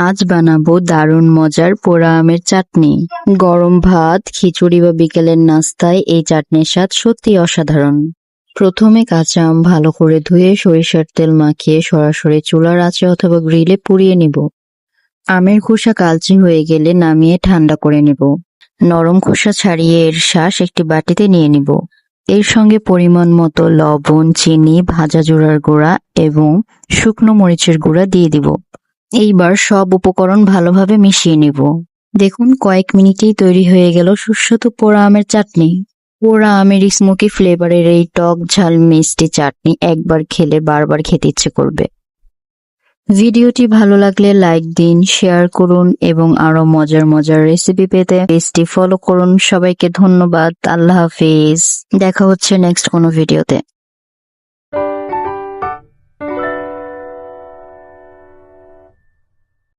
আজ বানাবো দারুণ মজার পোড়া আমের চাটনি। গরম ভাত, খিচুড়ি বা বিকেলের নাস্তায় এই চাটনির স্বাদ সত্যি অসাধারণ। প্রথমে কাঁচা আম ভালো করে ধুয়ে সরিষার তেল মাখিয়ে সরাসরি চুলার আঁচে অথবা গ্রিলে পুড়িয়ে নিব। আমের খোসা কালচে হয়ে গেলে নামিয়ে ঠান্ডা করে নিব। নরম খোসা ছাড়িয়ে এর শাঁস একটি বাটিতে নিয়ে নিব। এর সঙ্গে পরিমাণ মতো লবণ, চিনি, ভাজা জিরার গুঁড়া এবং শুকনো মরিচের গুঁড়া দিয়ে দিব। এইবার সব উপকরণ ভালোভাবে মিশিয়ে নিব। দেখুন কয়েক মিনিটেই তৈরি হয়ে গেল সুস্বাদু পোড়া আমের চাটনি। পোড়া আমের স্মোকি ফ্লেভারের এই টক ঝাল মিষ্টি চাটনি একবার খেলে বারবার খেতে ইচ্ছে করবে। ভিডিওটি ভালো লাগলে লাইক দিন, শেয়ার করুন এবং আরো মজার মজার রেসিপি পেতে পেজটি ফলো করুন। সবাইকে ধন্যবাদ। আল্লাহ হাফিজ। দেখা হচ্ছে নেক্সট কোনো ভিডিওতে।